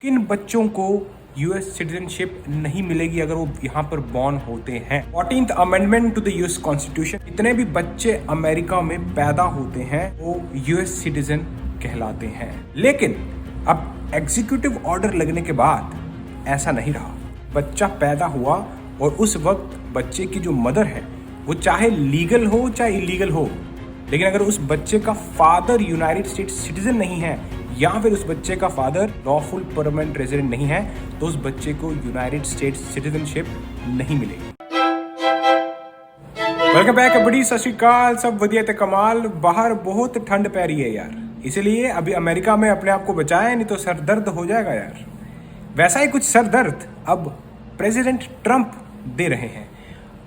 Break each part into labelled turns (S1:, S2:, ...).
S1: किन बच्चों को यूएस सिटीजनशिप नहीं मिलेगी अगर वो यहाँ पर बॉर्न होते हैं। 14th amendment to the US constitution, जितने भी बच्चे अमेरिका में पैदा होते हैं वो यूएस सिटीजन कहलाते हैं। लेकिन अब एग्जीक्यूटिव ऑर्डर लगने के बाद ऐसा नहीं रहा। बच्चा पैदा हुआ और उस वक्त बच्चे की जो मदर है वो चाहे लीगल हो चाहे इलीगल हो, लेकिन अगर उस बच्चे का फादर यूनाइटेड स्टेट्स सिटीजन नहीं है या फिर उस बच्चे का फादर लॉफुल परमानेंट रेजिडेंट नहीं है तो उस बच्चे को यूनाइटेड स्टेट्स सिटीजनशिप नहीं मिलेगी। वेलकम बैक बड़ी सत श्री अकाल, सब वधिया ते कमाल। बाहर बहुत ठंड पै रही है यार, इसलिए अभी अमेरिका में अपने आप को बचाए, नहीं तो सर दर्द हो जाएगा यार। वैसा ही कुछ सर दर्द अब प्रेसिडेंट ट्रंप दे रहे हैं।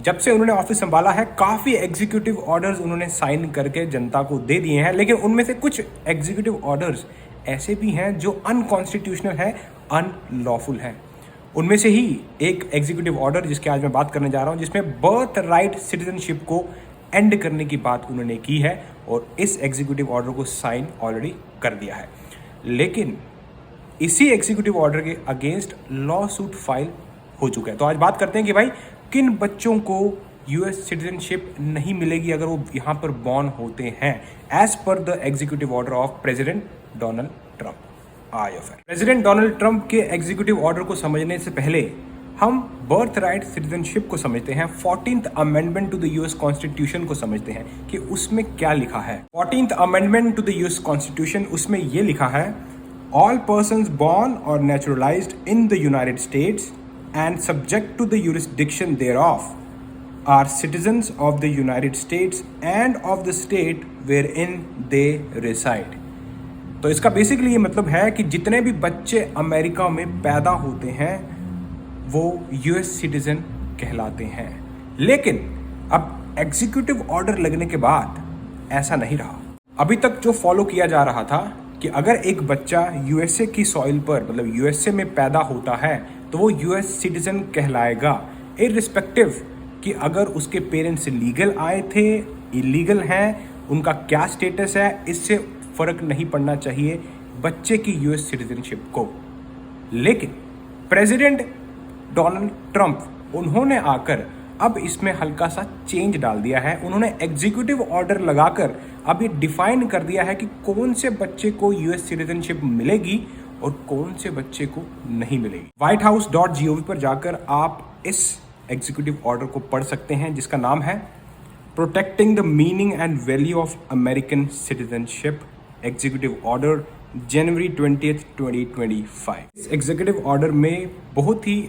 S1: जब से उन्होंने ऑफिस संभाला है काफ़ी एग्जीक्यूटिव ऑर्डर्स उन्होंने साइन करके जनता को दे दिए हैं, लेकिन उनमें से कुछ एग्जीक्यूटिव ऑर्डर्स ऐसे भी हैं जो अनकॉन्स्टिट्यूशनल है, अनलॉफुल है। उनमें से ही एक एग्जीक्यूटिव ऑर्डर जिसकी आज मैं बात करने जा रहा हूं, जिसमें बर्थ राइट सिटीजनशिप को एंड करने की बात उन्होंने की है और इस एग्जीक्यूटिव ऑर्डर को साइन ऑलरेडी कर दिया है। लेकिन इसी एग्जीक्यूटिव ऑर्डर के अगेंस्ट लॉ सूट फाइल हो चुका है। तो आज बात करते हैं कि भाई किन बच्चों को यूएस सिटीजनशिप नहीं मिलेगी अगर वो यहाँ पर बॉर्न होते हैं, as per the executive order of president Donald Trump. आयो फिर प्रेसिडेंट डोनाल्ड ट्रंप के एग्जीक्यूटिव ऑर्डर को समझने से पहले हम बर्थ राइट सिटीजनशिप को समझते हैं। 14th amendment to the US constitution को समझते हैं कि उसमें क्या लिखा है। 14th amendment to the US constitution, उसमें ये लिखा है, all persons born or naturalised in the United States and subject to the jurisdiction thereof are citizens of the United States and of the state wherein they reside। तो इसका basically ये मतलब है कि जितने भी बच्चे अमेरिका में पैदा होते हैं वो यूएस सिटीजन कहलाते हैं। लेकिन अब एग्जीक्यूटिव ऑर्डर लगने के बाद ऐसा नहीं रहा। अभी तक जो फॉलो किया जा रहा था कि अगर एक बच्चा यूएसए की सॉइल पर, मतलब यूएसए में पैदा होता है तो वो यूएस सिटीजन कहलाएगा, इररिस्पेक्टिव कि अगर उसके पेरेंट्स लीगल आए थे, इलीगल हैं, उनका क्या स्टेटस है, इससे फर्क नहीं पड़ना चाहिए बच्चे की यूएस सिटीजनशिप को। लेकिन प्रेसिडेंट डोनाल्ड ट्रंप, उन्होंने आकर अब इसमें हल्का सा चेंज डाल दिया है। उन्होंने एग्जीक्यूटिव ऑर्डर लगाकर अब ये डिफाइन कर दिया है कि कौन से बच्चे को यूएस सिटीजनशिप मिलेगी और कौन से बच्चे को नहीं मिलेगी। whitehouse.gov पर जाकर आप इस एग्जीक्यूटिव ऑर्डर को पढ़ सकते हैं, जिसका नाम है protecting the meaning and value of American citizenship executive order January 20th 2025। इस एग्जीक्यूटिव ऑर्डर में बहुत ही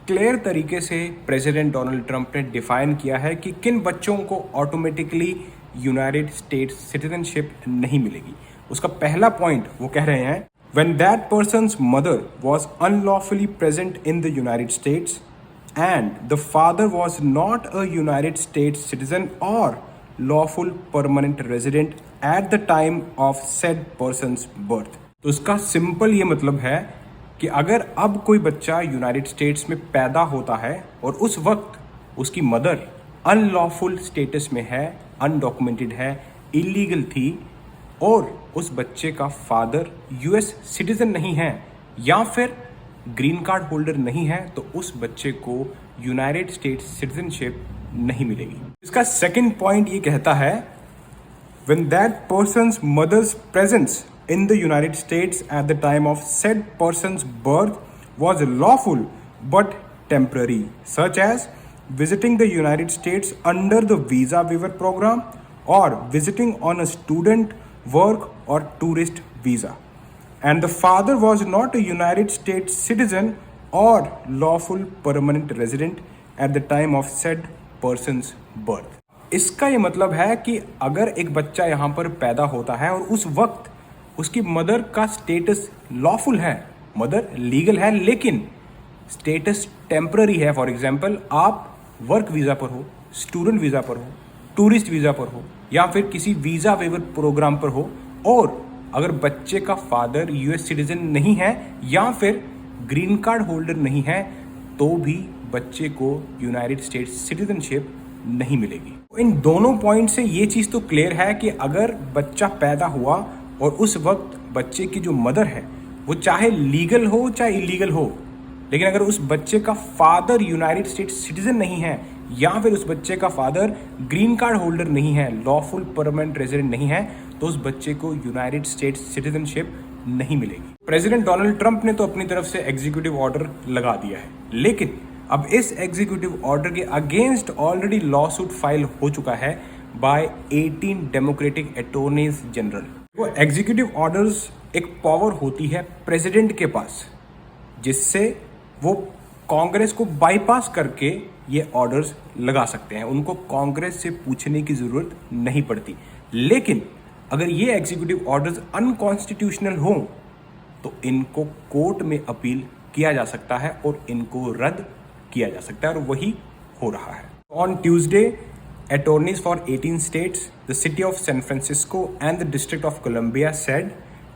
S1: क्लियर तरीके से प्रेसिडेंट डोनाल्ड ट्रंप ने डिफाइन किया है कि किन बच्चों को ऑटोमेटिकली यूनाइटेड स्टेट्स सिटीजनशिप नहीं मिलेगी। उसका पहला पॉइंट वो कह रहे हैं, when that person's mother was unlawfully present in the United States and the father was not a United States citizen or lawful permanent resident at the time of said person's birth। तो उसका simple ये मतलब है कि अगर अब कोई बच्चा यूनाइटेड स्टेट्स में पैदा होता है और उस वक्त उसकी मदर अनलॉफुल स्टेटस में है, अनडॉक्यूमेंटेड है, इलीगल थी और उस बच्चे का फादर यूएस सिटीजन नहीं है या फिर ग्रीन कार्ड होल्डर नहीं है तो उस बच्चे को यूनाइटेड स्टेट्स सिटीजनशिप नहीं मिलेगी। इसका सेकंड पॉइंट ये कहता है, when that person's mother's presence in the United States at the time of said person's birth was lawful but temporary, such as visiting the United States under the visa waiver program or visiting on a student, work or tourist visa, and the father was not a United States citizen or lawful permanent resident at the time of said person's birth। इसका ये मतलब है कि अगर एक बच्चा यहाँ पर पैदा होता है और उस वक्त उसकी मदर का स्टेटस लॉफुल है, मदर लीगल है, लेकिन स्टेटस टेम्पररी है। फॉर एग्जाम्पल आप वर्क वीज़ा पर हो, स्टूडेंट वीज़ा पर हो, टूरिस्ट वीज़ा पर हो या फिर किसी वीज़ा वेवर प्रोग्राम पर हो और अगर बच्चे का फादर यूएस सिटीजन नहीं है या फिर ग्रीन कार्ड होल्डर नहीं है तो भी बच्चे को यूनाइटेड स्टेट्स सिटीजनशिप नहीं मिलेगी। इन दोनों पॉइंट से ये चीज़ तो क्लियर है कि अगर बच्चा पैदा हुआ और उस वक्त बच्चे की जो मदर है वो चाहे लीगल हो चाहे इलीगल हो, लेकिन अगर उस बच्चे का फादर यूनाइटेड स्टेट्स सिटीजन नहीं है या फिर उस बच्चे का फादर ग्रीन कार्ड होल्डर नहीं है, लॉफुल परमानेंट रेजिडेंट नहीं है, तो उस बच्चे को यूनाइटेड स्टेट्स सिटीजनशिप नहीं मिलेगी। प्रेसिडेंट डोनाल्ड ट्रंप ने तो अपनी तरफ से एग्जीक्यूटिव ऑर्डर लगा दिया है, लेकिन अब इस एग्जीक्यूटिव ऑर्डर के against already law suit file हो चुका है बाय 18 डेमोक्रेटिक अटॉर्नीज जनरल। वो एग्जीक्यूटिव ऑर्डर्स एक पावर होती है प्रेसिडेंट के पास, जिससे वो कांग्रेस को बाईपास करके ये ऑर्डर्स लगा सकते हैं। उनको कांग्रेस से पूछने की जरूरत नहीं पड़ती। लेकिन अगर ये एग्जीक्यूटिव ऑर्डर्स अनकॉन्स्टिट्यूशनल हों तो इनको कोर्ट में अपील किया जा सकता है और इनको रद्द किया जा सकता है, और वही हो रहा है। On Tuesday, attorneys for 18 states, the city of San Francisco and the District of Columbia said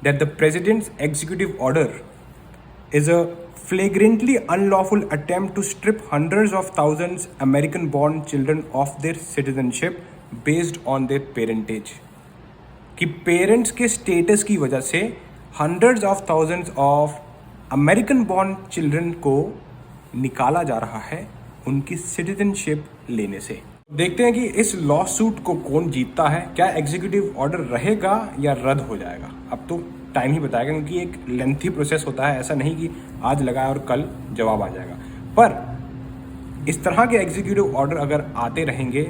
S1: that the president's executive order is a flagrantly unlawful attempt to strip hundreds of thousands American-born children of their citizenship based on their parentage. कि parents के status की वजह से hundreds of thousands of American born children को निकाला जा रहा है उनकी सिटीजनशिप लेने से। देखते हैं कि इस लॉ सूट को कौन जीतता है। क्या एग्जीक्यूटिव ऑर्डर रहेगा या रद्द हो जाएगा? अब तो टाइम ही बताएगा, क्योंकि एक लेंथी प्रोसेस होता है। ऐसा नहीं कि आज लगाया और कल जवाब आ जाएगा। पर इस तरह के एग्जीक्यूटिव ऑर्डर अगर आते रहेंगे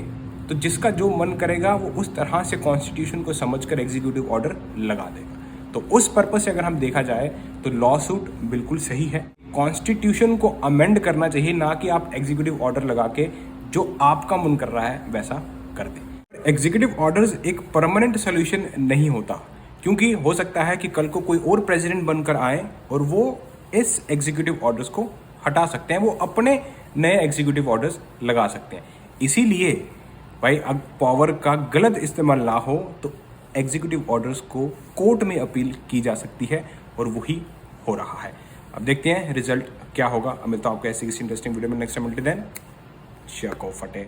S1: तो जिसका जो मन करेगा वो उस तरह से कॉन्स्टिट्यूशन को समझकर एग्जीक्यूटिव ऑर्डर लगा देगा। तो उस पर्पस से अगर हम देखा जाए तो लॉ सूट बिल्कुल सही है। कॉन्स्टिट्यूशन को अमेंड करना चाहिए, ना कि आप एग्जीक्यूटिव ऑर्डर लगा के जो आपका मन कर रहा है वैसा कर दे। एग्जीक्यूटिव ऑर्डर्स एक परमानेंट सोल्यूशन नहीं होता, क्योंकि हो सकता है कि कल को कोई और प्रेसिडेंट बनकर आए और वो इस एग्जीक्यूटिव ऑर्डर्स को हटा सकते हैं, वो अपने नए एग्जीक्यूटिव ऑर्डर्स लगा सकते हैं। इसीलिए भाई अब पावर का गलत इस्तेमाल ना हो तो एग्जीक्यूटिव ऑर्डर्स को कोर्ट में अपील की जा सकती है, और वही हो रहा है। अब देखते हैं रिजल्ट क्या होगा। मिलता हूं आपको ऐसी किसी इंटरेस्टिंग वीडियो में नेक्स्ट टाइम। टिल देन, शको फटे।